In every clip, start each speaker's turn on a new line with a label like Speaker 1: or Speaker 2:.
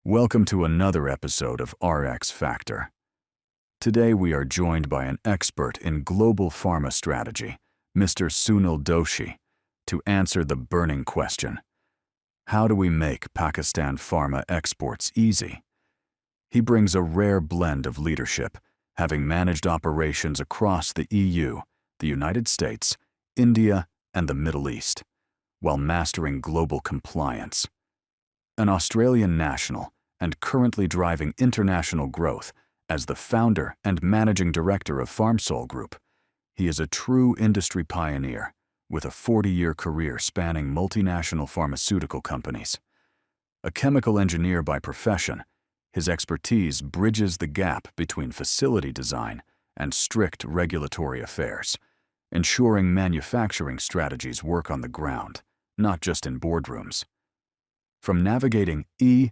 Speaker 1: Welcome to another episode of RX Factor. Today we are joined by an expert in global pharma strategy, Mr. Sunil Doshi, to answer the burning question: how do we make Pakistan pharma exports easy? He brings a rare blend of leadership, having managed operations across the EU, the United States, India, and the Middle East, while mastering global compliance. An Australian national and currently driving international growth as the founder and managing director of PharmSol Group, he is a true industry pioneer with a 40-year career spanning multinational pharmaceutical companies. A chemical engineer by profession, his expertise bridges the gap between facility design and strict regulatory affairs, ensuring manufacturing strategies work on the ground, not just in boardrooms. From navigating EU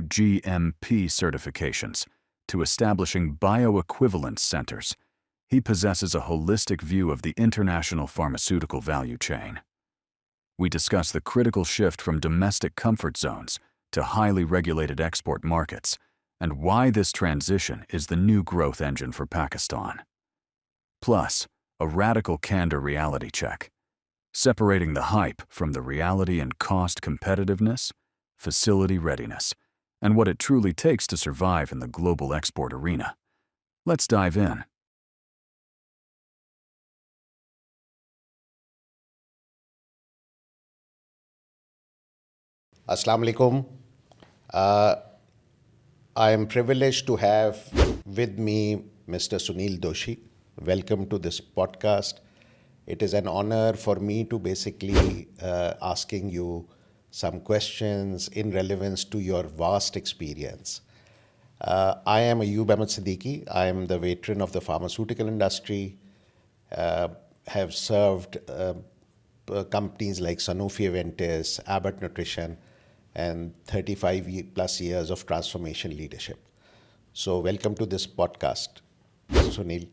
Speaker 1: GMP certifications to establishing bioequivalence centers, he possesses a holistic view of the international pharmaceutical value chain. We discuss the critical shift from domestic comfort zones to highly regulated export markets and why this transition is the new growth engine for Pakistan. Plus, a radical candor reality check, separating the hype from the reality and cost competitiveness, facility readiness, and what it truly takes to survive in the global export arena. Let's dive in.
Speaker 2: Assalamu alaikum. I am privileged to have with me Mr. Sunil Doshi. Welcome to this podcast. It is an honor for me to basically asking you some questions in relevance to your vast experience. I am Ayub Ahmed Siddiqui. I am the veteran of the pharmaceutical industry, have served companies like Sanofi Aventis, Abbott Nutrition, and 35 plus years of transformation leadership. So welcome to this podcast, Sunil.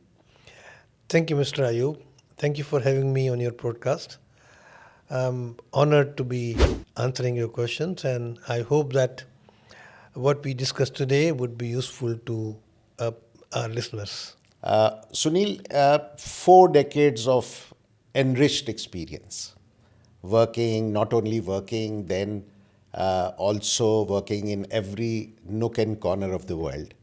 Speaker 3: Thank you, Mr. Ayub. Thank you for having me on your podcast. I'm honored to be answering your questions, and I hope that what we discussed today would be useful to our listeners.
Speaker 2: Sunil, 4 decades of enriched experience, not only working, then also working in every nook and corner of the world,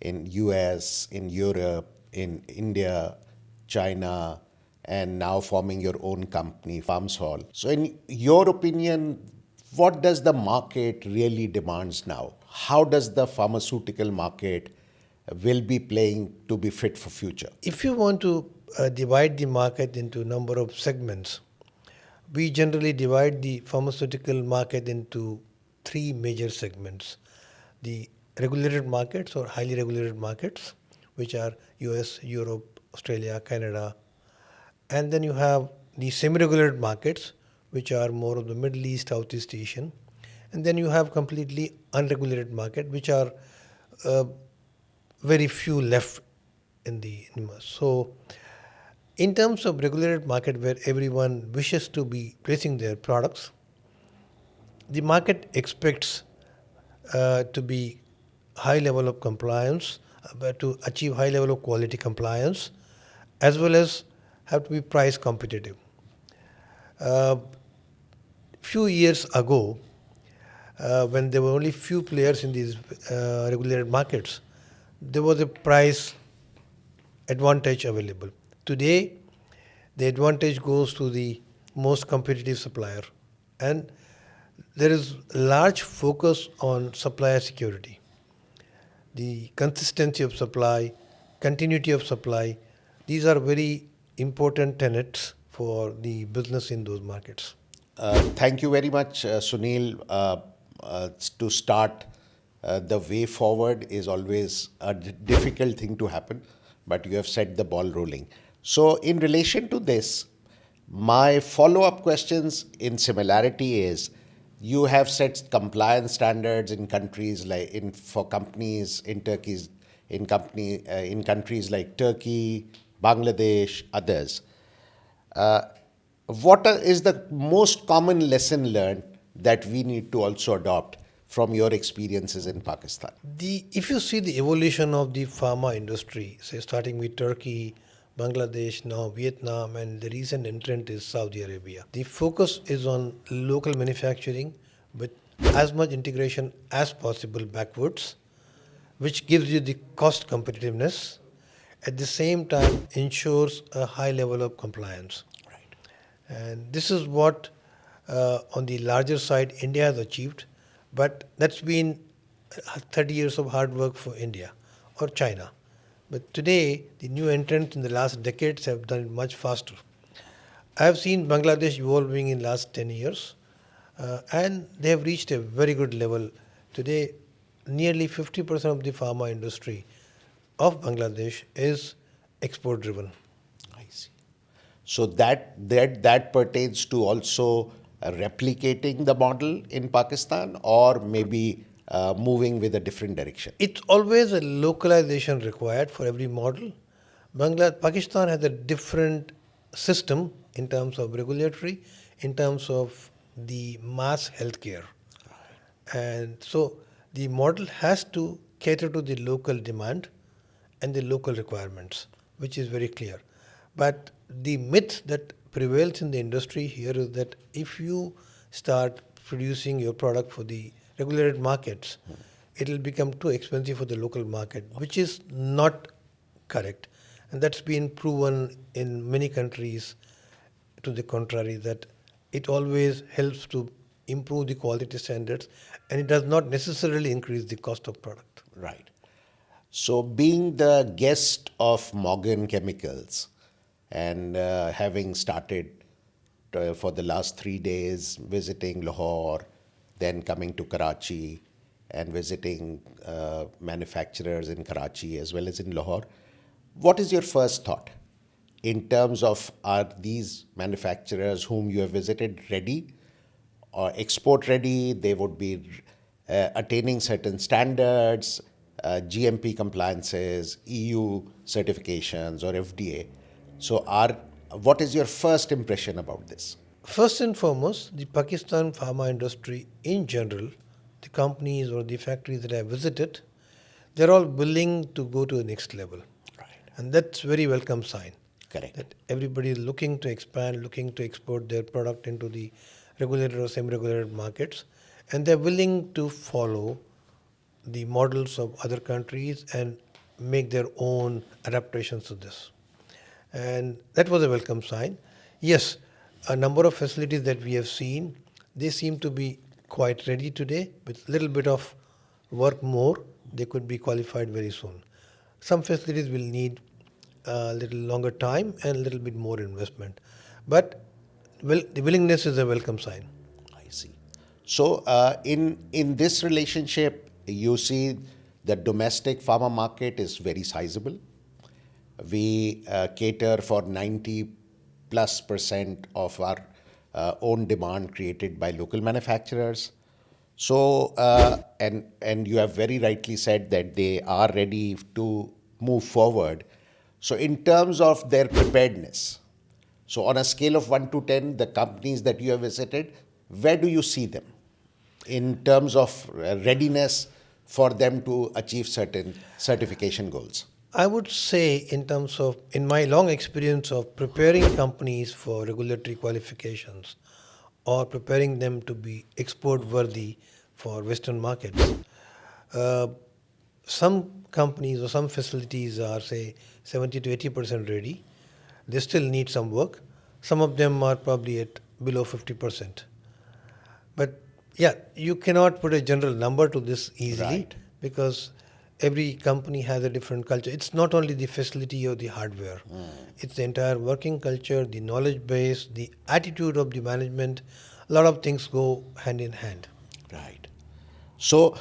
Speaker 2: in US, in Europe, in India, China, and now forming your own company, PharmSol. So in your opinion, what does the market really demands now? How does the pharmaceutical market will be playing to be fit for future?
Speaker 3: If you want to divide the market into a number of segments, we generally divide the pharmaceutical market into three major segments: the regulated markets or highly regulated markets, which are US, Europe, Australia, Canada. And then you have the semi-regulated markets, which are more of the Middle East, Southeast Asian. And then you have completely unregulated market, which are very few left in the universe. So in terms of regulated market where everyone wishes to be placing their products, the market expects to be high level of compliance, to achieve high level of quality compliance, as well as have to be price competitive. Few years ago, when there were only few players in these regulated markets, there was a price advantage available. Today, the advantage goes to the most competitive supplier, and there is large focus on supplier security. The consistency of supply, continuity of supply, these are very important tenets for the business in those markets.
Speaker 2: Thank you very much, Sunil. To start, the way forward is always a difficult thing to happen, but you have set the ball rolling. So in relation to this, my follow-up questions in similarity is, you have set compliance standards in countries for companies in Turkey's in countries like Turkey, Bangladesh, others. What is the most common lesson learned that we need to also adopt from your experiences in Pakistan?
Speaker 3: If you see the evolution of the pharma industry, say starting with Turkey, Bangladesh, now Vietnam, and the recent entrant is Saudi Arabia. The focus is on local manufacturing with as much integration as possible backwards, which gives you the cost competitiveness, at the same time ensures a high level of compliance.
Speaker 2: Right.
Speaker 3: And this is what, on the larger side, India has achieved, but that's been 30 years of hard work for India or China. But today, the new entrants in the last decades have done it much faster. I have seen Bangladesh evolving in last 10 years, and they have reached a very good level. Today, nearly 50% of the pharma industry of Bangladesh is export driven.
Speaker 2: I see. So that pertains to also replicating the model in Pakistan, or maybe moving with a different direction.
Speaker 3: It's always a localization required for every model. Pakistan has a different system in terms of regulatory, in terms of the mass healthcare. And so the model has to cater to the local demand and the local requirements, which is very clear. But the myth that prevails in the industry here is that if you start producing your product for the regulated markets, it will become too expensive for the local market, which is not correct. And that's been proven in many countries to the contrary, that it always helps to improve the quality standards and it does not necessarily increase the cost of product.
Speaker 2: Right. So, being the guest of Morgan Chemicals and having started for the last 3 days visiting Lahore, then coming to Karachi and visiting manufacturers in Karachi as well as in Lahore, what is your first thought in terms of, are these manufacturers whom you have visited ready or export ready? They would be attaining certain standards, GMP compliances, EU certifications, or FDA. So, what is your first impression about this?
Speaker 3: First and foremost, the Pakistan pharma industry in general, the companies or the factories that I visited, they're all willing to go to the next level.
Speaker 2: Right.
Speaker 3: And that's very welcome sign.
Speaker 2: Correct.
Speaker 3: That everybody is looking to expand, looking to export their product into the regulated or semi-regulated markets, and they're willing to follow the models of other countries and make their own adaptations to this. And that was a welcome sign. Yes, a number of facilities that we have seen, they seem to be quite ready today. With a little bit of work more, they could be qualified very soon. Some facilities will need a little longer time and a little bit more investment. But the willingness is a welcome sign.
Speaker 2: I see. So, in this relationship, you see the domestic pharma market is very sizable. We cater for 90+% of our own demand created by local manufacturers. So, and you have very rightly said that they are ready to move forward. So, in terms of their preparedness, so on a scale of 1 to 10, the companies that you have visited, where do you see them in terms of readiness for them to achieve certain certification goals?
Speaker 3: I would say, in my long experience of preparing companies for regulatory qualifications or preparing them to be export worthy for Western markets, some companies or some facilities are, say, 70 to 80% ready. They still need some work. Some of them are probably at below 50%. But yeah, you cannot put a general number to this easily.
Speaker 2: Right.
Speaker 3: Because every company has a different culture. It's not only the facility or the hardware. It's the entire working culture, the knowledge base, the attitude of the management. A lot of things go hand in hand.
Speaker 2: Right. So,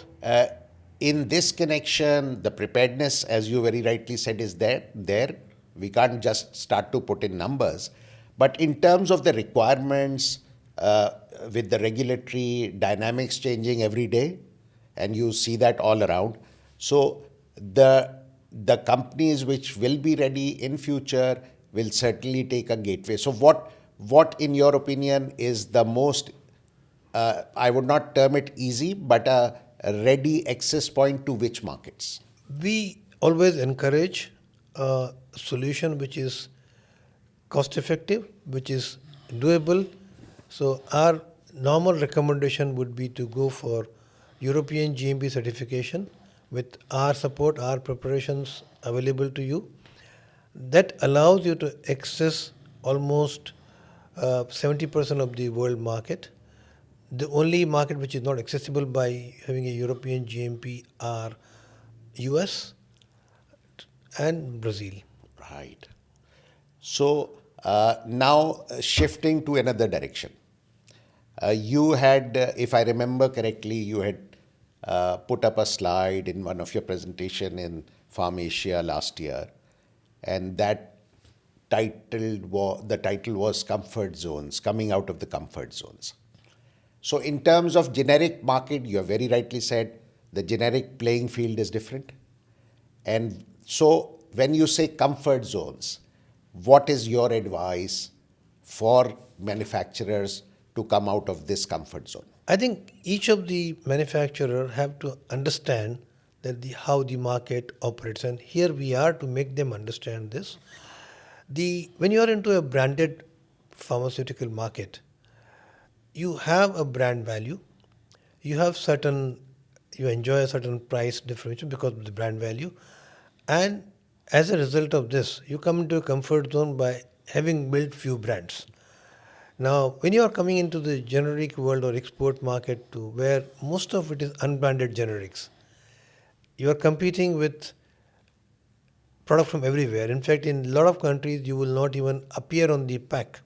Speaker 2: in this connection, the preparedness, as you very rightly said, is there. We can't just start to put in numbers. But in terms of the requirements, with the regulatory dynamics changing every day, and you see that all around. So the companies which will be ready in future will certainly take a gateway. So what in your opinion is the most I would not term it easy, but a ready access point to which markets?
Speaker 3: We always encourage a solution which is cost effective, which is doable. So our normal recommendation would be to go for European GMP certification with our support, our preparations available to you. That allows you to access almost 70% of the world market. The only market which is not accessible by having a European GMP are US and Brazil.
Speaker 2: Right. So now shifting to another direction. You had, if I remember correctly, you had put up a slide in one of your presentation in Farm Asia last year, and that the title was Comfort Zones, coming out of the comfort zones. So in terms of generic market, you have very rightly said the generic playing field is different. And so when you say comfort zones, what is your advice for manufacturers to come out of this comfort zone?
Speaker 3: I think each of the manufacturer have to understand that how the market operates, and here we are to make them understand this. When you are into a branded pharmaceutical market, you have a brand value, you enjoy a certain price differential because of the brand value, and as a result of this, you come into a comfort zone by having built few brands. Now, when you are coming into the generic world or export market to where most of it is unbranded generics, you are competing with product from everywhere. In fact, in a lot of countries, you will not even appear on the pack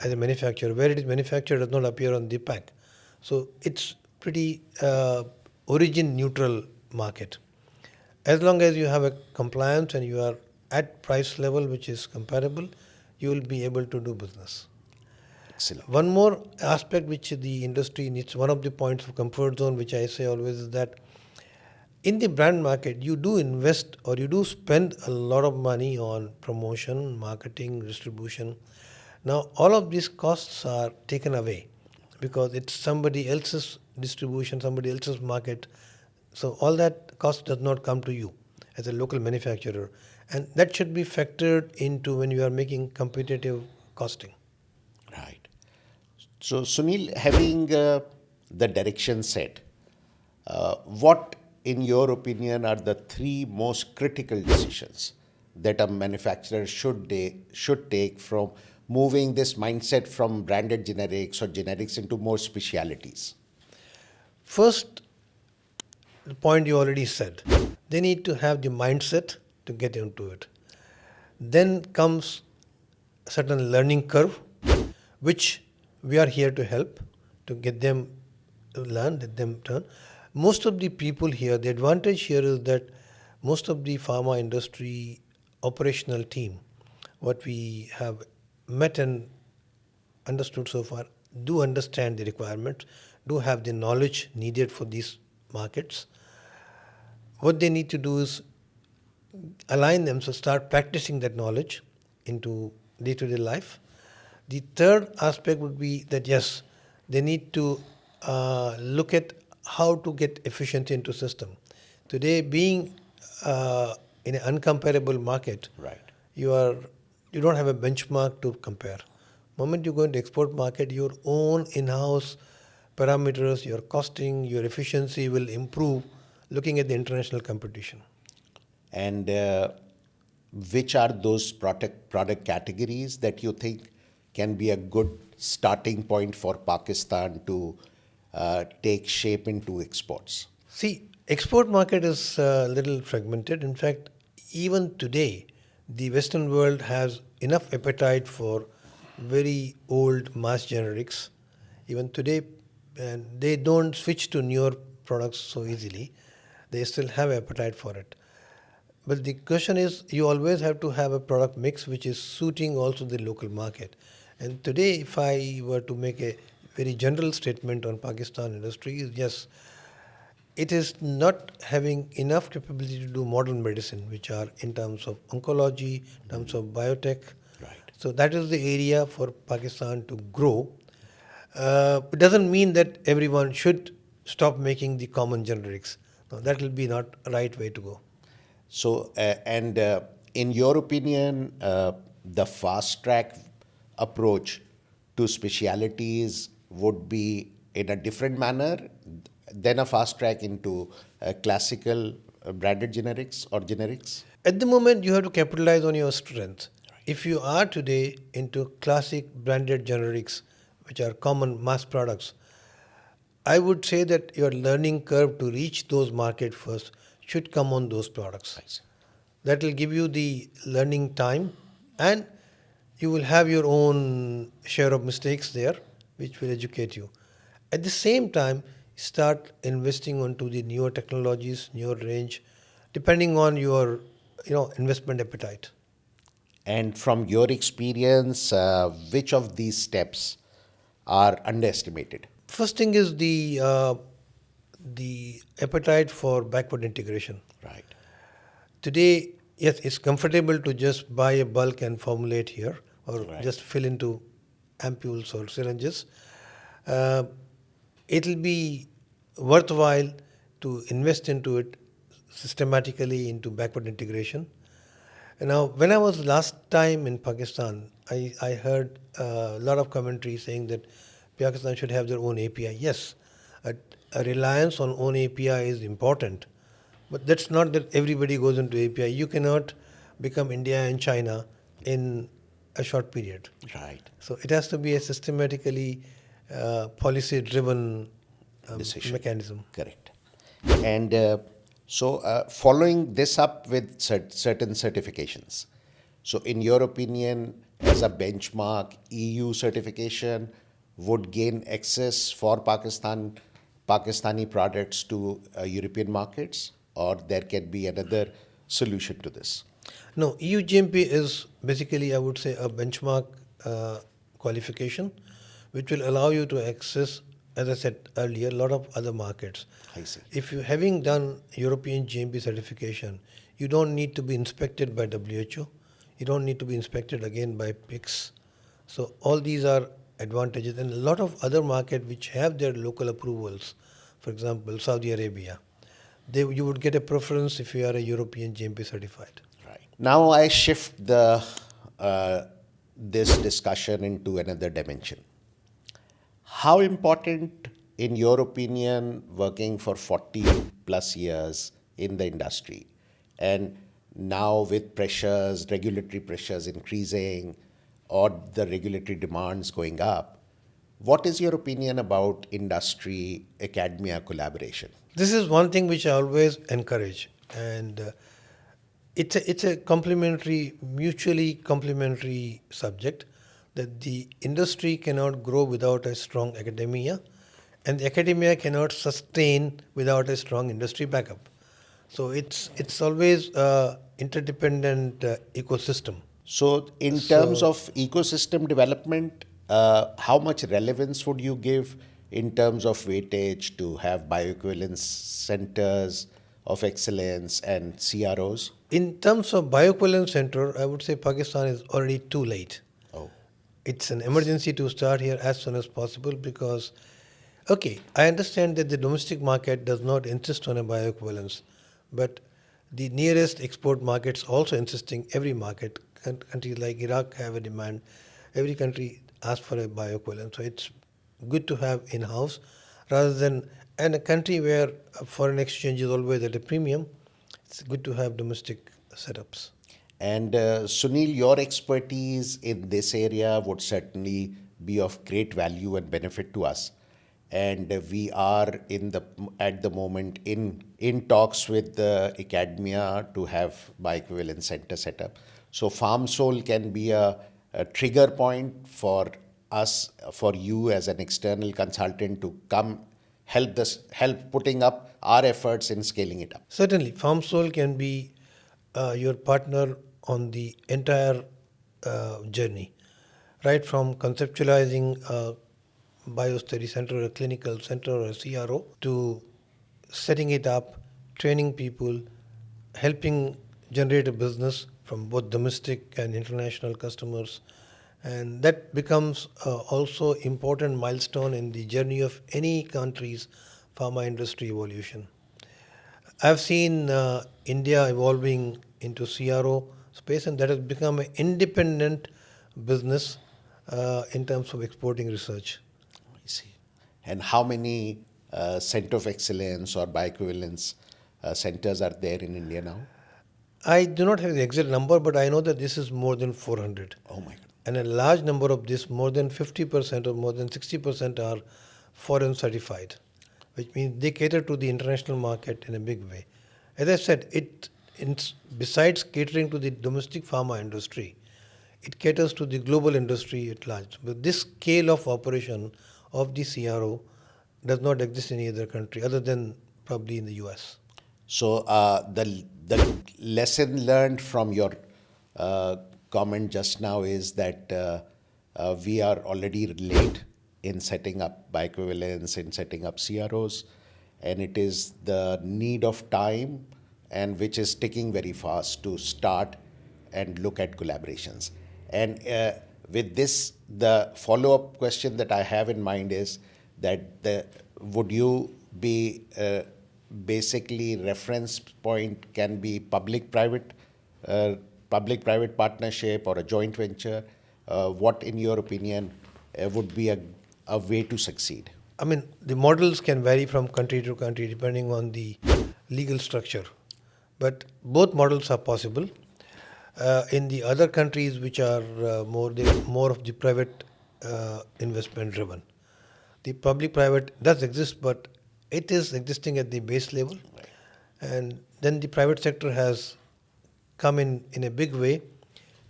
Speaker 3: as a manufacturer. Where it is manufactured, does not appear on the pack. So it's pretty origin neutral market. As long as you have a compliance and you are at price level which is comparable, you will be able to do business.
Speaker 2: Excellent.
Speaker 3: One more aspect which the industry needs, one of the points of comfort zone which I say always is that in the brand market, you do invest or you do spend a lot of money on promotion, marketing, distribution. Now, all of these costs are taken away because it's somebody else's distribution, somebody else's market. So, all that cost does not come to you as a local manufacturer. And that should be factored into when you are making competitive costing.
Speaker 2: Right. So, Sunil, having the direction set, what, in your opinion, are the three most critical decisions that a manufacturer should take from moving this mindset from branded generics or generics into more specialities?
Speaker 3: First, the point you already said, they need to have the mindset to get into it. Then comes a certain learning curve, which we are here to help to get them to learn, let them turn. Most of the people here, the advantage here is that most of the pharma industry operational team, what we have met and understood so far, do understand the requirements, do have the knowledge needed for these markets. What they need to do is align themselves, start practicing that knowledge into day-to-day life. The third aspect would be that yes, they need to look at how to get efficiency into system. Today, being in an uncomparable market,
Speaker 2: Right.
Speaker 3: you don't have a benchmark to compare. Moment you go into export market, your own in-house parameters, your costing, your efficiency will improve looking at the international competition.
Speaker 2: And which are those product categories that you think can be a good starting point for Pakistan to take shape into exports?
Speaker 3: See, export market is a little fragmented. In fact, even today, the Western world has enough appetite for very old mass generics. Even today, and they don't switch to newer products so easily. They still have appetite for it. But the question is, you always have to have a product mix which is suiting also the local market. And today, if I were to make a very general statement on Pakistan industry, is yes, it is not having enough capability to do modern medicine, which are in terms of oncology, in terms of biotech.
Speaker 2: Right.
Speaker 3: So that is the area for Pakistan to grow. It doesn't mean that everyone should stop making the common generics. No, that will be not a right way to go.
Speaker 2: So, in your opinion, the fast track approach to specialities would be in a different manner than a fast track into classical branded generics or generics?
Speaker 3: At the moment, you have to capitalize on your strength. If you are today into classic branded generics, which are common mass products, I would say that your learning curve to reach those market first should come on those products.
Speaker 2: I see.
Speaker 3: That will give you the learning time, and you will have your own share of mistakes there, which will educate you. At the same time, start investing onto the newer technologies, newer range, depending on your investment appetite.
Speaker 2: And from your experience, which of these steps are underestimated?
Speaker 3: First thing is the appetite for backward integration.
Speaker 2: Right.
Speaker 3: Today, yes, it's comfortable to just buy a bulk and formulate here, or
Speaker 2: Right.
Speaker 3: just fill into ampules or syringes. Uh, it'll be worthwhile to invest into it systematically into backward integration. Now, when I was last time in Pakistan, I heard a lot of commentary saying that Pakistan should have their own API. Yes, a reliance on own API is important, but that's not that everybody goes into API. You cannot become India and China in a short period.
Speaker 2: Right.
Speaker 3: So it has to be a systematically policy-driven
Speaker 2: Decision.
Speaker 3: mechanism.
Speaker 2: Correct. And following this up with certain certifications. So, in your opinion, as a benchmark, EU certification would gain access for Pakistani products to European markets, or there can be another solution to this?
Speaker 3: No, EU GMP is basically, I would say, a benchmark qualification, which will allow you to access, as I said earlier, a lot of other markets.
Speaker 2: I see.
Speaker 3: If you having done European GMP certification, you don't need to be inspected by WHO. You don't need to be inspected again by PICS. So all these are advantages, and a lot of other markets which have their local approvals. For example, Saudi Arabia, you would get a preference if you are a European GMP certified.
Speaker 2: Right. Now I shift the this discussion into another dimension. How important, in your opinion, working for 40 plus years in the industry, and now with pressures, regulatory pressures increasing, or the regulatory demands going up, what is your opinion about industry academia collaboration?
Speaker 3: This is one thing which I always encourage, and it's a complementary, mutually complementary subject. That the industry cannot grow without a strong academia, and the academia cannot sustain without a strong industry backup. So it's always a interdependent ecosystem.
Speaker 2: So, in terms of ecosystem development, how much relevance would you give in terms of weightage to have bioequivalence centers of excellence and CROs?
Speaker 3: In terms of bioequivalence center, I would say Pakistan is already too late.
Speaker 2: Oh,
Speaker 3: It's an emergency to start here as soon as possible because, okay, I understand that the domestic market does not insist on a bioequivalence, but the nearest export markets also insisting every market. Countries like Iraq have a demand. Every country asks for a bioequivalence. So it's good to have in-house rather than, and a country where foreign exchange is always at a premium, it's good to have domestic setups.
Speaker 2: and Sunil, your expertise in this area would certainly be of great value and benefit to us. And we are at the moment in talks with the academia to have bioequivalent center set up. So PharmSol can be a trigger point for us, for you as an external consultant to come help putting up our efforts in scaling it up.
Speaker 3: Certainly, PharmSol can be your partner on the entire journey, right from conceptualizing a biostudy center, a clinical center, or a CRO, to setting it up, training people, helping generate a business from both domestic and international customers, And that becomes also important milestone in the journey of any country's pharma industry evolution. I've seen India evolving into CRO space, and that has become an independent business in terms of exporting research.
Speaker 2: I see. And how many center of excellence or bioequivalence centers are there in India now?
Speaker 3: I do not have the exact number, but I know that this is more than 400.
Speaker 2: Oh my God.
Speaker 3: And a large number of this, more than 50% or more than 60% are foreign certified, which means they cater to the international market in a big way. As I said, besides catering to the domestic pharma industry, it caters to the global industry at large. But this scale of operation of the CRO does not exist in any other country other than probably in the US.
Speaker 2: So the lesson learned from your uh, comment just now is that we are already late in setting up bioequivalence, in setting up CROs, and it is the need of time and which is ticking very fast to start and look at collaborations. And with this, the follow-up question that I have in mind is that would you be basically reference point can be uh, public-private partnership or a joint venture? What, in your opinion, would be a way to succeed?
Speaker 3: I mean, the models can vary from country to country depending on the legal structure, but both models are possible. In the other countries, which are more of the private investment driven, the public-private does exist, but it is existing at the base level, and then the private sector has come in a big way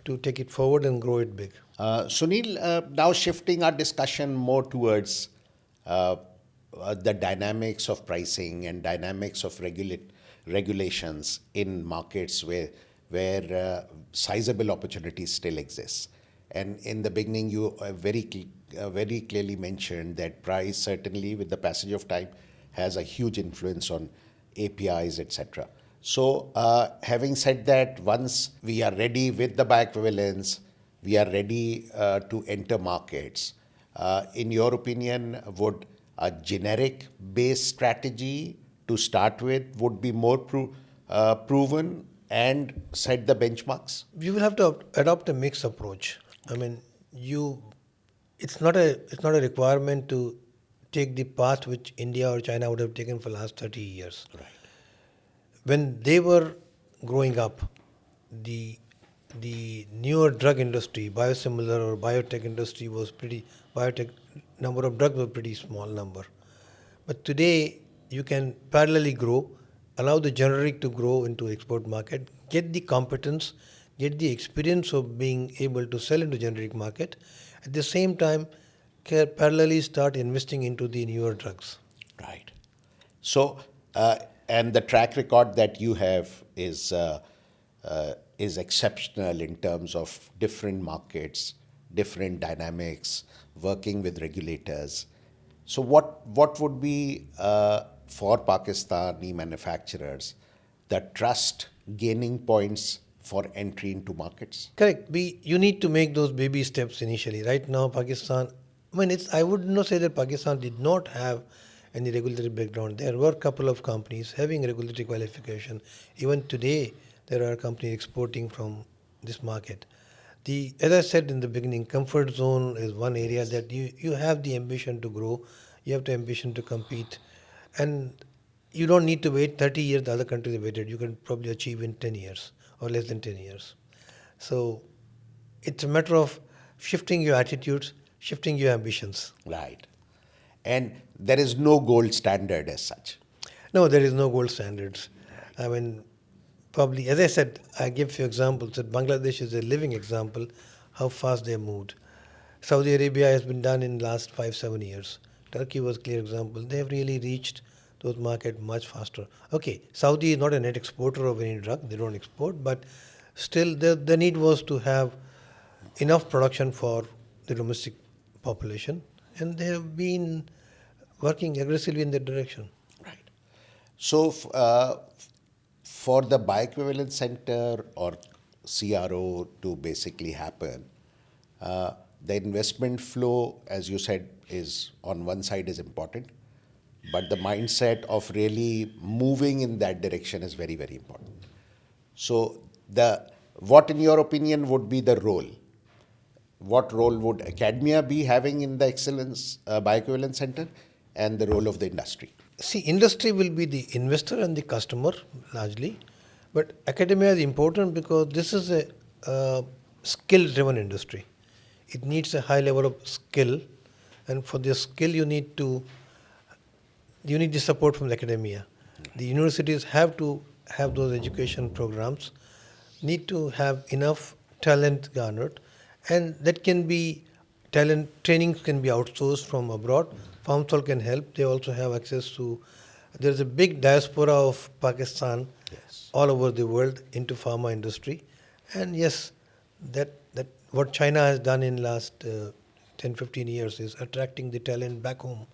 Speaker 3: to take it forward and grow it big.
Speaker 2: Sunil, now shifting our discussion more towards uh, the dynamics of pricing and dynamics of regulations in markets where sizable opportunities still exist. And in the beginning, you very clearly mentioned that price, certainly with the passage of time, has a huge influence on APIs, etc. So, having said that, once we are ready with the bioequivalence, we are ready to enter markets. In your opinion, would a generic based strategy to start with would be more proven and set the benchmarks?
Speaker 3: We will have to adopt a mixed approach. I mean, it's not a requirement to take the path which India or China would have taken for the last 30 years.
Speaker 2: Right.
Speaker 3: When they were growing up, the the newer drug industry, biosimilar or biotech industry was biotech number of drugs were pretty small number. But today you can parallelly grow, allow the generic to grow into export market, get the competence, get the experience of being able to sell into generic market. At the same time, parallelly start investing into the newer drugs.
Speaker 2: Right. So, and the track record that you have is exceptional in terms of different markets, different dynamics, working with regulators. So, what would be for Pakistani manufacturers the trust gaining points for entry into markets?
Speaker 3: Correct. You need to make those baby steps initially. Right now, Pakistan. I mean, I would not say that Pakistan did not have any regulatory background. There were a couple of companies having regulatory qualification. Even today, there are companies exporting from this market. As I said in the beginning, comfort zone is one area that you have the ambition to grow, you have the ambition to compete, and you don't need to wait 30 years. The other countries have waited. You can probably achieve in 10 years or less than 10 years. So it's a matter of shifting your attitudes, shifting your ambitions.
Speaker 2: Right. And there is no gold standard as such.
Speaker 3: No, there is no gold standards. I mean, probably, as I said, I give you examples that Bangladesh is a living example how fast they moved. Saudi Arabia has been done in last 5-7 years. Turkey was a clear example. They have really reached those markets much faster. Okay, Saudi is not a net exporter of any drug. They don't export, but still the need was to have enough production for the domestic population, and they have been working aggressively in that direction.
Speaker 2: Right. So, for the bioequivalence center or CRO to basically happen, The investment flow, as you said, is on one side is important, but the mindset of really moving in that direction is very, very important. So, what in your opinion would be the role? What role would academia be having in the excellence bioequivalence center, and the role of the industry?
Speaker 3: See, industry will be the investor and the customer largely, but academia is important because this is a skill-driven industry. It needs a high level of skill, and for this skill you need the support from the academia. The universities have to have those education programs, need to have enough talent garnered, and that can be trainings can be outsourced from abroad. PharmSol can help. They also have access to. There's a big diaspora of Pakistan
Speaker 2: Yes.
Speaker 3: all over the world into pharma industry, and yes, that what China has done in last 10-15 years is attracting the talent back home.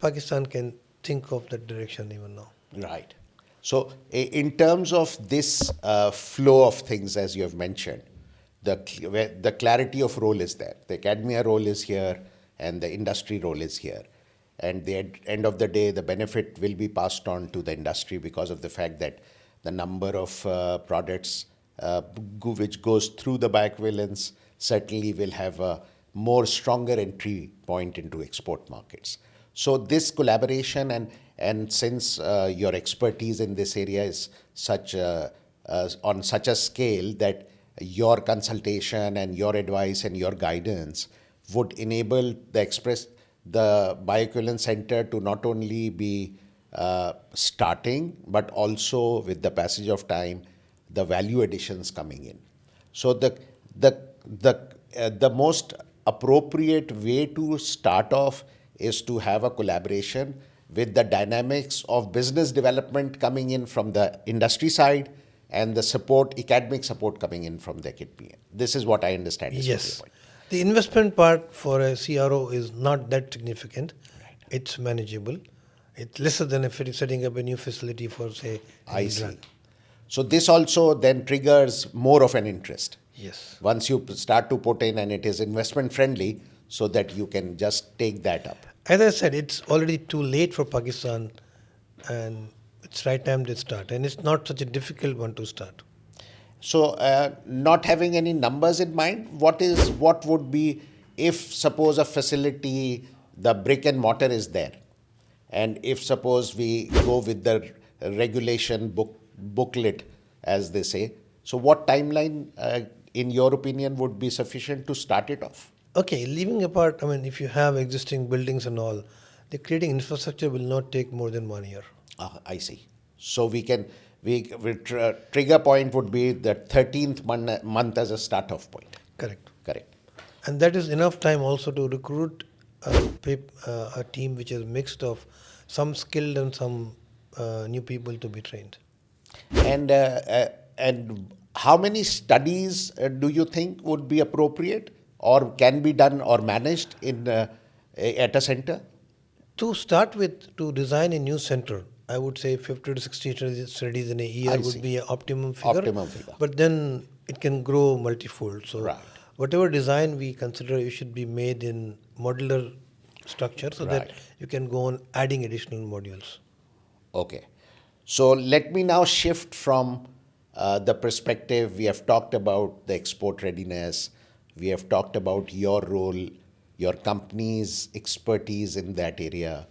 Speaker 3: Pakistan can think of that direction even now.
Speaker 2: Right. So, in terms of this flow of things, as you have mentioned, the clarity of role is there. The academia role is here, and the industry role is here. And the end of the day, the benefit will be passed on to the industry because of the fact that the number of products which goes through the bioequivalence certainly will have a more stronger entry point into export markets. So this collaboration and since your expertise in this area is on such a scale that your consultation and your advice and your guidance would enable the Bioequivalence Center to not only be starting, but also with the passage of time, the value additions coming in. So the most appropriate way to start off is to have a collaboration with the dynamics of business development coming in from the industry side and the academic support coming in from the academia. This is what I understand is
Speaker 3: Yes.
Speaker 2: your point.
Speaker 3: The investment part for a CRO is not that significant.
Speaker 2: Right.
Speaker 3: It's manageable. It's lesser than if it is setting up a new facility for, say, a
Speaker 2: I
Speaker 3: new
Speaker 2: see.
Speaker 3: drug.
Speaker 2: So this also then triggers more of an interest.
Speaker 3: Yes.
Speaker 2: Once you start to put in and it is investment friendly, so that you can just take that up.
Speaker 3: As I said, it's already too late for Pakistan, and it's right time to start. And it's not such a difficult one to start.
Speaker 2: So, not having any numbers in mind, what would be if suppose a facility, the brick and mortar is there, and if suppose we go with the regulation booklet, as they say, so what timeline, in your opinion, would be sufficient to start it off?
Speaker 3: Okay, leaving apart, I mean, if you have existing buildings and all, the creating infrastructure will not take more than 1 year.
Speaker 2: I see. So trigger point would be the 13th month as a start off point.
Speaker 3: Correct.
Speaker 2: Correct.
Speaker 3: And that is enough time also to recruit a team which is mixed of some skilled and some new people to be trained.
Speaker 2: And how many studies do you think would be appropriate or can be done or managed at a center?
Speaker 3: To start with, to design a new center, I would say 50 to 60 studies in a year
Speaker 2: I
Speaker 3: would
Speaker 2: see.
Speaker 3: be an optimum figure.
Speaker 2: Optimum figure.
Speaker 3: But then it can grow multifold. So
Speaker 2: Right.
Speaker 3: whatever design we consider, it should be made in modular structure so that
Speaker 2: Right.
Speaker 3: you can go on adding additional modules.
Speaker 2: Okay. So let me now shift from the perspective. We have talked about the export readiness. We have talked about your role, your company's expertise in that area,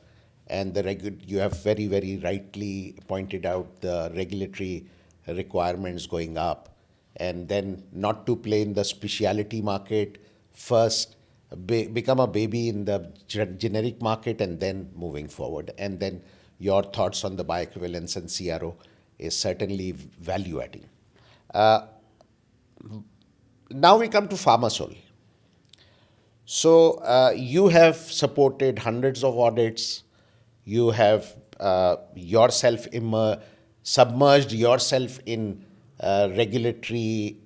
Speaker 2: and you have very, very rightly pointed out the regulatory requirements going up, and then not to play in the specialty market first, become a baby in the generic market, and then moving forward. And then your thoughts on the bioequivalence and CRO is certainly value adding. Now we come to PharmaSol. So you have supported hundreds of audits. You have submerged yourself in regulatory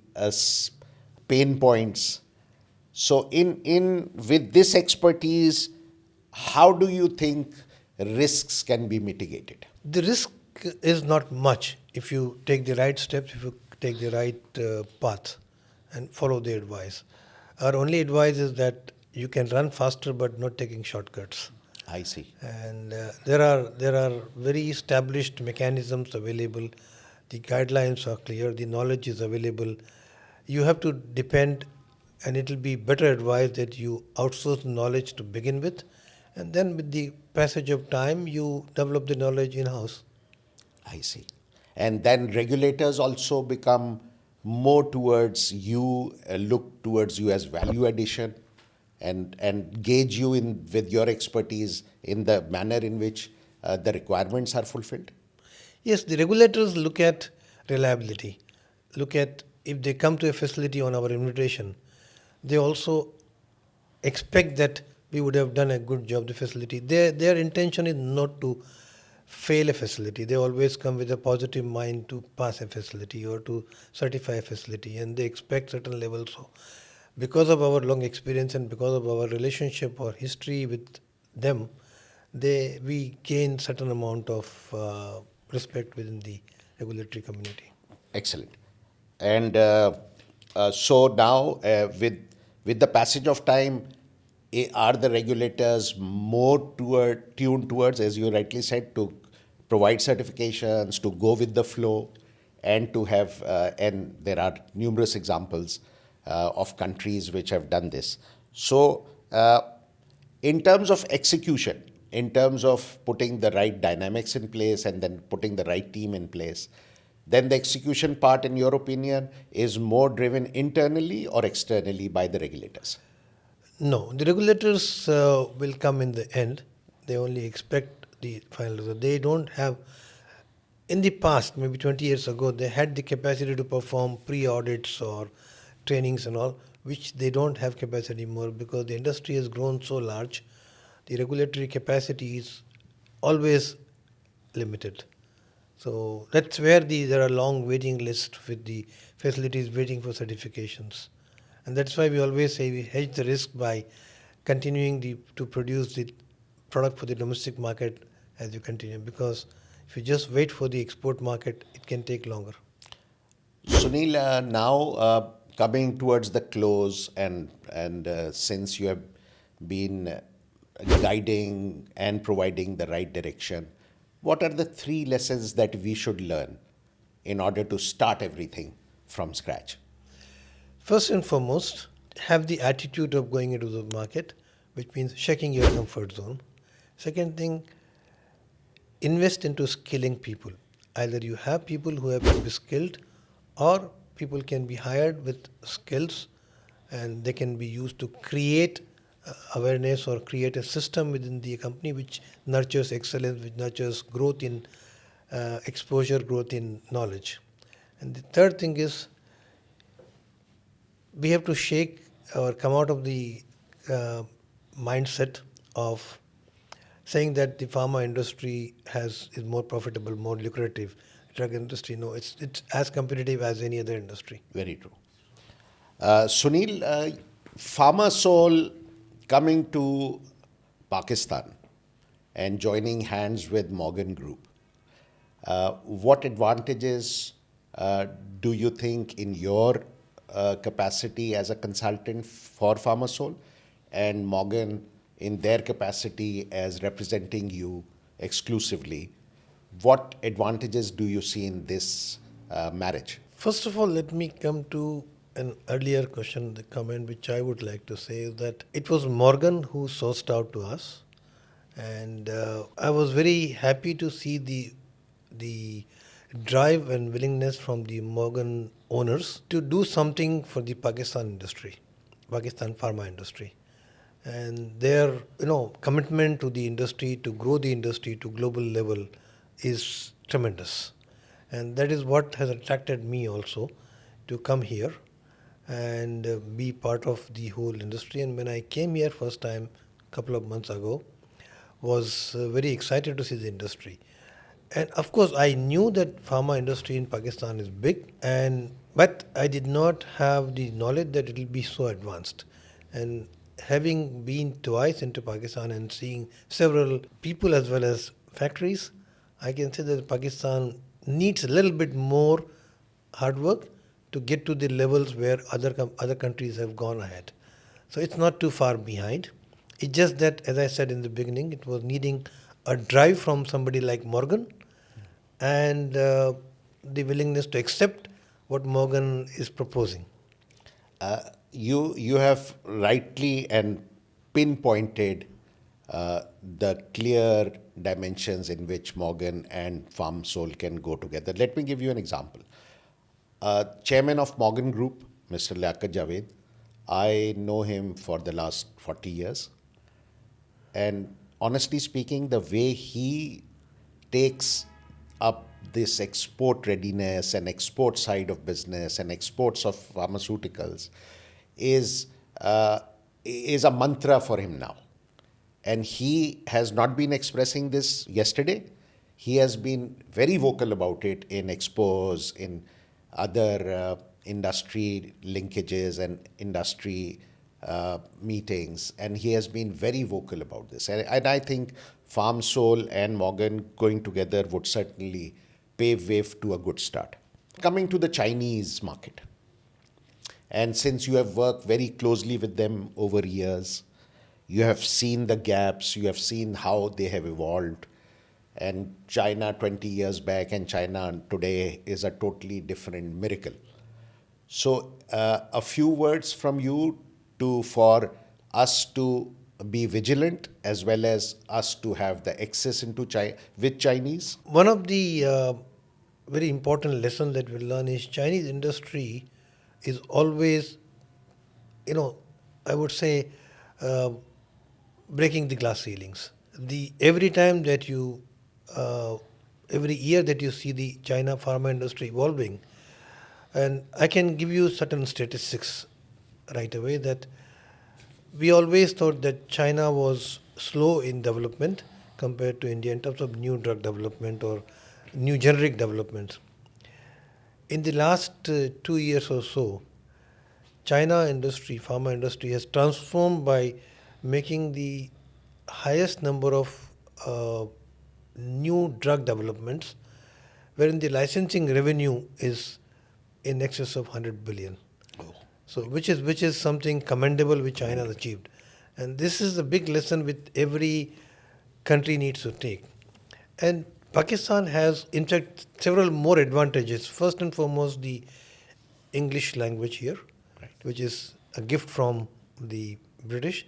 Speaker 2: pain points. So with this expertise, how do you think risks can be mitigated?
Speaker 3: The risk is not much if you take the right steps, if you take the right path and follow the advice. Our only advice is that you can run faster but not taking shortcuts.
Speaker 2: I see.
Speaker 3: And there are very established mechanisms available. The guidelines are clear. The knowledge is available. You have to depend, and it will be better advised that you outsource knowledge to begin with, and then with the passage of time, you develop the knowledge in house.
Speaker 2: I see. And then regulators also become more towards you, look towards you as value addition, and gauge you in with your expertise in the manner in which the requirements are fulfilled.
Speaker 3: Yes, the regulators look at reliability, look at if they come to a facility on our invitation, they also expect that we would have done a good job the facility. Their intention is not to fail a facility. They always come with a positive mind to pass a facility or to certify a facility, and they expect certain levels. So because of our long experience and because of our relationship or history with them, we gain certain amount of respect within the regulatory community.
Speaker 2: Excellent. And so now, with the passage of time, are the regulators more tuned towards, as you rightly said, to provide certifications, to go with the flow, and to have, and there are numerous examples of countries which have done this. So, in terms of execution, in terms of putting the right dynamics in place and then putting the right team in place, then the execution part, in your opinion, is more driven internally or externally by the regulators?
Speaker 3: No, the regulators will come in the end. They only expect the final result. They don't have, in the past, maybe 20 years ago, they had the capacity to perform pre-audits or trainings and all, which they don't have capacity anymore because the industry has grown so large. The regulatory capacity is always limited. So that's where there are long waiting lists with the facilities waiting for certifications. And that's why we always say we hedge the risk by continuing to produce the product for the domestic market as you continue. Because if you just wait for the export market, it can take longer.
Speaker 2: Sunil, now coming towards the close, and since you have been guiding and providing the right direction, what are the three lessons that we should learn in order to start everything from scratch?
Speaker 3: First and foremost, have the attitude of going into the market, which means checking your comfort zone. Second thing, invest into skilling people. Either you have people who have been skilled, or people can be hired with skills and they can be used to create awareness or create a system within the company which nurtures excellence, which nurtures growth in exposure, growth in knowledge. And the third thing is we have to shake or come out of the mindset of saying that the pharma industry is more profitable, more lucrative. Drug industry, no, it's as competitive as any other industry.
Speaker 2: Very true. Sunil, PharmaSol coming to Pakistan and joining hands with Morgan Group, what advantages do you think in your capacity as a consultant for PharmaSol and Morgan in their capacity as representing you exclusively? What advantages do you see in this marriage?
Speaker 3: First of all, let me come to an earlier question, the comment which I would like to say is that it was Morgan who sourced out to us, and I was very happy to see the drive and willingness from the Morgan owners to do something for the Pakistan industry, Pakistan pharma industry, and their commitment to the industry to grow the industry to global level is tremendous, and that is what has attracted me also to come here and be part of the whole industry. And when I came here first time a couple of months ago, was very excited to see the industry. And of course, I knew that pharma industry in Pakistan is big, but I did not have the knowledge that it will be so advanced. And having been twice into Pakistan and seeing several people as well as factories, I can say that Pakistan needs a little bit more hard work to get to the levels where other countries have gone ahead. So it's not too far behind. It's just that, as I said in the beginning, it was needing a drive from somebody like Morgan and the willingness to accept what Morgan is proposing.
Speaker 2: You have rightly and pinpointed the clear dimensions in which Morgan and PharmSol can go together. Let me give you an example. Chairman of Morgan Group, Mr. Liaquat Javed, I know him for the last 40 years. And honestly speaking, the way he takes up this export readiness and export side of business and exports of pharmaceuticals is is a mantra for him now. And he has not been expressing this yesterday. He has been very vocal about it in expos, in other industry linkages and industry meetings, and he has been very vocal about this. And I think PharmSol and Morgan going together would certainly pave way to a good start. Coming to the Chinese market, and since you have worked very closely with them over years, you have seen the gaps, you have seen how they have evolved. And China 20 years back and China today is a totally different miracle. So, a few words from you for us to be vigilant as well as us to have the access into with Chinese.
Speaker 3: One of the very important lessons that we learn is Chinese industry is always, I would say, uh, breaking the glass ceilings. Every time that every year that you see the China pharma industry evolving, and I can give you certain statistics right away that we always thought that China was slow in development compared to India in terms of new drug development or new generic development. In the last 2 years or so, China industry, pharma industry, has transformed by making the highest number of new drug developments, wherein the licensing revenue is in excess of 100 billion. So, which is something commendable which China has achieved, and this is the big lesson which every country needs to take. And Pakistan has, in fact, several more advantages. First and foremost, the English language here, which is a gift from the British.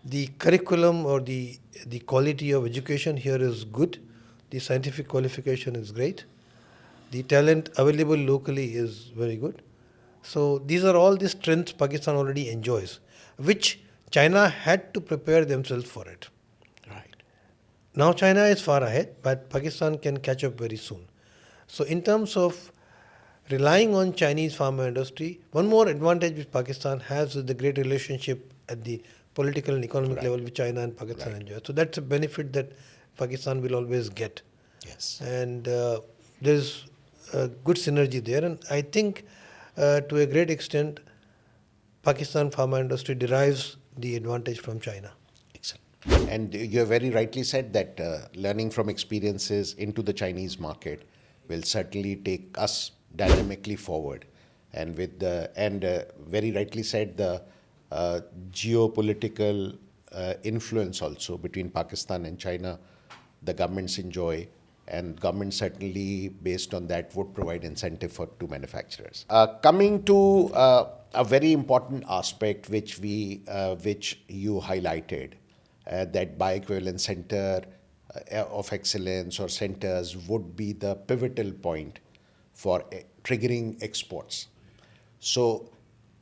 Speaker 3: The curriculum or the quality of education here is good. The scientific qualification is great. The talent available locally is very good. So these are all the strengths Pakistan already enjoys, which China had to prepare themselves for it.
Speaker 2: Right.
Speaker 3: Now China is far ahead, but Pakistan can catch up very soon. So in terms of relying on Chinese pharma industry, one more advantage which Pakistan has is the great relationship at the political and economic level with China and Pakistan enjoy. So that's a benefit that Pakistan will always get.
Speaker 2: Yes.
Speaker 3: And there's a good synergy there. And I think to a great extent, Pakistan pharma industry derives the advantage from China.
Speaker 2: Excellent. And you have very rightly said that learning from experiences into the Chinese market will certainly take us dynamically forward. And very rightly said, the geopolitical influence also between Pakistan and China, the governments enjoy, and government certainly based on that would provide incentive to manufacturers. Coming to a very important aspect which you highlighted, that bioequivalence center of excellence or centers would be the pivotal point for triggering exports. So,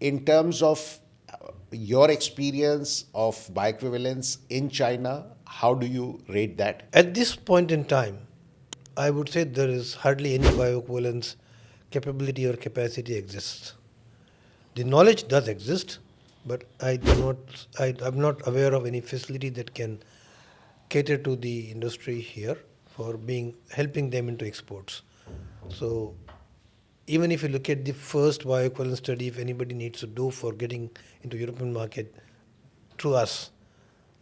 Speaker 2: in terms of your experience of bioequivalence in China, how do you rate that?
Speaker 3: At this point in time, I would say there is hardly any bioequivalence capability or capacity exists. The knowledge does exist, but I'm not aware of any facility that can cater to the industry here for helping them into exports. So even if you look at the first bioequivalence study, if anybody needs to do for getting into European market through us,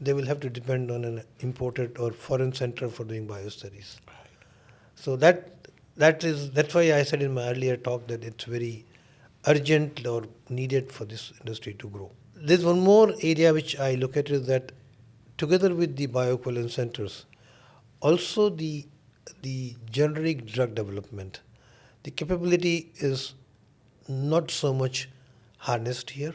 Speaker 3: they will have to depend on an imported or foreign center for doing bio studies. So that's why I said in my earlier talk that it's very urgent or needed for this industry to grow. There's one more area which I look at is that together with the bioequivalence centers, also the generic drug development, the capability is not so much harnessed here.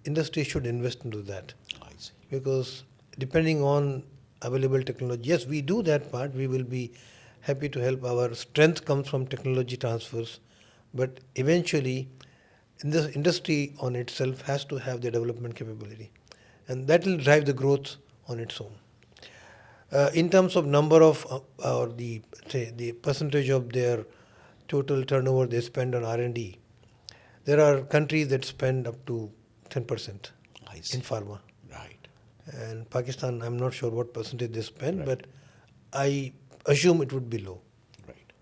Speaker 3: Industry should invest into that
Speaker 2: I see.
Speaker 3: because depending on available technology, yes, we do that part. We will be happy to help. Our strength comes from technology transfers, but eventually, in this industry on itself has to have the development capability, and that will drive the growth on its own. In terms of number of or the say the percentage of their total turnover they spend on R&D, there are countries that spend up to 10%
Speaker 2: I see.
Speaker 3: in pharma.
Speaker 2: Right.
Speaker 3: And Pakistan, I'm not sure what percentage they spend,
Speaker 2: Right.
Speaker 3: but I assume it would be low.
Speaker 2: Right.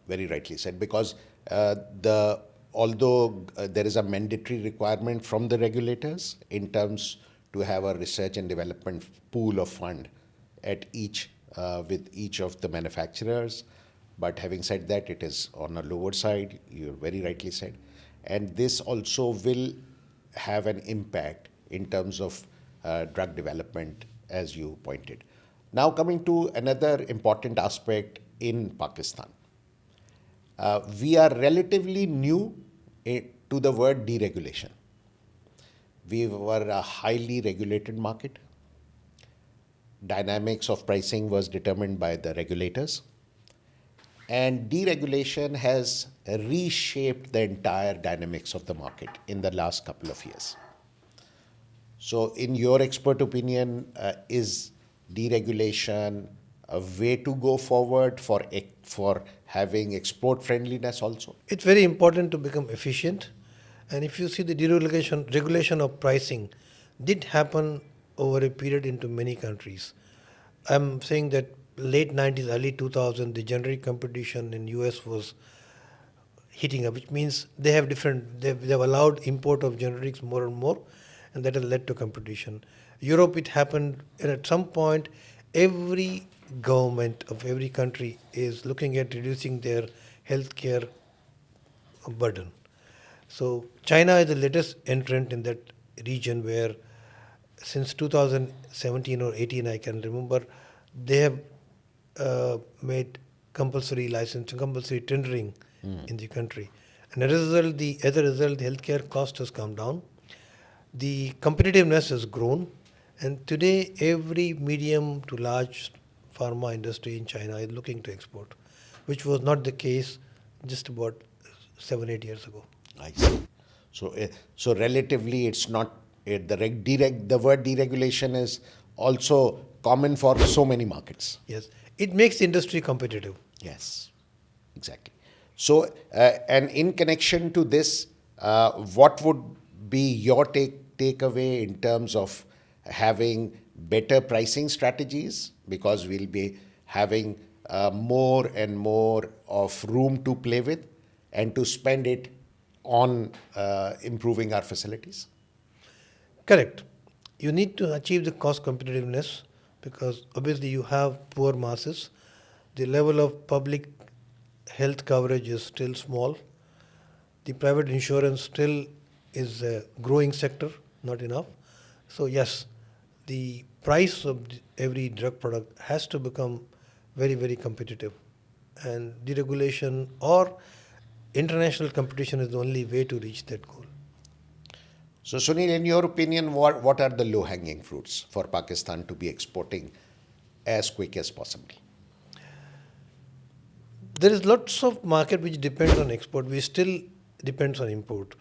Speaker 2: Very rightly said, because the although there is a mandatory requirement from the regulators in terms to have a research and development pool of fund at each with each of the manufacturers, but having said that, it is on a lower side. You very rightly said, and this also will have an impact in terms of drug development, as you pointed. Now, coming to another important aspect in Pakistan, we are relatively new to the word deregulation. We were a highly regulated market. Dynamics of pricing was determined by the regulators. And deregulation has reshaped the entire dynamics of the market in the last couple of years. So, in your expert opinion, is deregulation a way to go forward for having export friendliness also?
Speaker 3: It's very important to become efficient. And if you see the deregulation, regulation of pricing did happen over a period into many countries. I'm saying that late 90s, early 2000, the generic competition in US was heating up, which means they've allowed import of generics more and more, and that has led to competition. Europe, it happened, and at some point, every government of every country is looking at reducing their healthcare burden. So China is the latest entrant in that region where since 2017 or 18, I can remember, they have made compulsory licensing, compulsory tendering in the country. And as a result, the healthcare cost has come down. The competitiveness has grown. And today, every medium to large pharma industry in China is looking to export, which was not the case just about 7, 8 years ago.
Speaker 2: I see. So, so relatively, it's not the word deregulation is also common for so many markets.
Speaker 3: Yes, it makes the industry competitive.
Speaker 2: Yes, exactly. So, and in connection to this, what would be your takeaway in terms of having better pricing strategies, because we'll be having more and more of room to play with and to spend it on improving our facilities?
Speaker 3: Correct. You need to achieve the cost competitiveness because obviously you have poor masses. The level of public health coverage is still small. The private insurance still is a growing sector, not enough. So yes, the price of every drug product has to become very, very competitive. And deregulation or international competition is the only way to reach that goal.
Speaker 2: So, Sunil, in your opinion, what are the low-hanging fruits for Pakistan to be exporting as quick as possible?
Speaker 3: There is lots of market which depends on export. We still depends on import.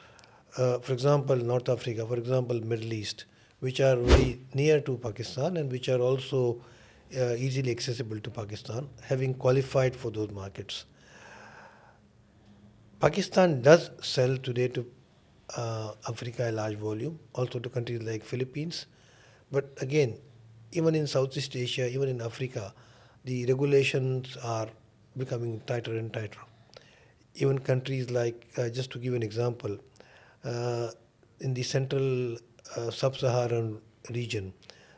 Speaker 3: For example, North Africa, for example, Middle East, which are very near to Pakistan and which are also easily accessible to Pakistan, having qualified for those markets. Pakistan does sell today to Africa a large volume, also to countries like Philippines. But again, even in Southeast Asia, even in Africa, the regulations are becoming tighter and tighter. Even countries like, just to give an example, uh, in the central sub-Saharan region,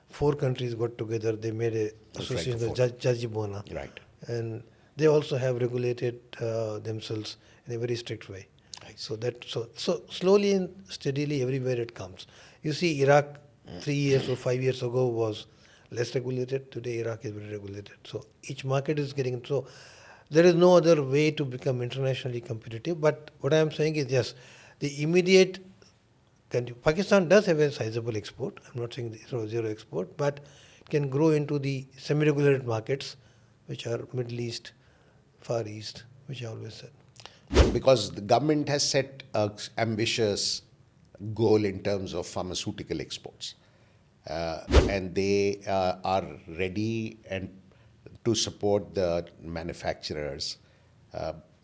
Speaker 3: 4 countries got together. They made a association, the
Speaker 2: Francophone.
Speaker 3: Jajibona,
Speaker 2: Right.
Speaker 3: and they also have regulated themselves in a very strict way. So slowly and steadily everywhere it comes. You see, Iraq 3 years or 5 years ago was less regulated. Today, Iraq is very regulated. So each market is getting so. There is no other way to become internationally competitive. But what I am saying is yes, the immediate Pakistan does have a sizable export. I'm not saying zero export, but it can grow into the semi-regulated markets, which are Middle East, Far East, which I always said.
Speaker 2: Because the government has set an ambitious goal in terms of pharmaceutical exports. And they are ready and to support the manufacturers.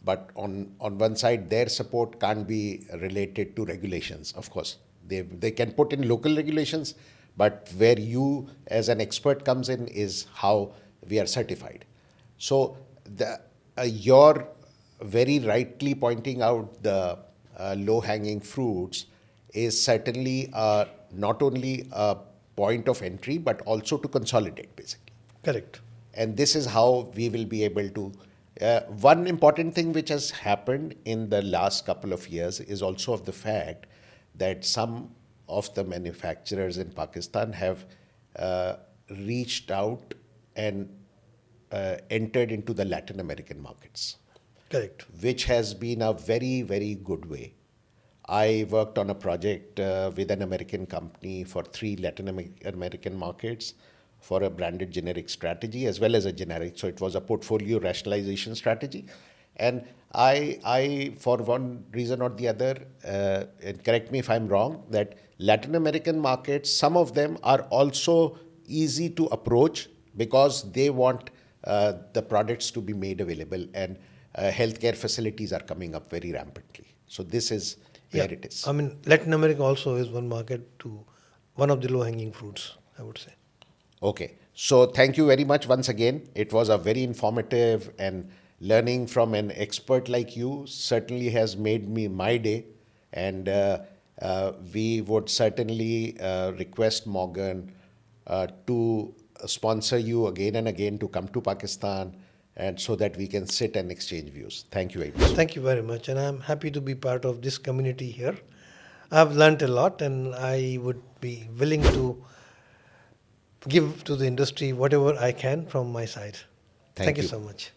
Speaker 2: But on one side, their support can't be related to regulations. Of course, they can put in local regulations, but where you as an expert comes in is how we are certified. So you're very rightly pointing out the low-hanging fruits is certainly not only a point of entry, but also to consolidate, basically.
Speaker 3: Correct.
Speaker 2: And this is how we will be able to. One important thing which has happened in the last couple of years is also of the fact that some of the manufacturers in Pakistan have reached out and entered into the Latin American markets.
Speaker 3: Correct.
Speaker 2: Which has been a very, very good way. I worked on a project with an American company for 3 Latin American markets for a branded generic strategy as well as a generic. So it was a portfolio rationalization strategy. And I for one reason or the other, and correct me if I'm wrong, that Latin American markets, some of them are also easy to approach because they want the products to be made available, and healthcare facilities are coming up very rampantly. So this is where it is.
Speaker 3: I mean, Latin America also is one of the low-hanging fruits, I would say.
Speaker 2: Okay. So thank you very much once again. It was a very informative, and learning from an expert like you certainly has made my day. And we would certainly request Morgan to sponsor you again and again to come to Pakistan, and so that we can sit and exchange views. Thank you very much.
Speaker 3: Thank you very much. And I'm happy to be part of this community here. I've learned a lot, and I would be willing to give to the industry whatever I can from my side. Thank you so much.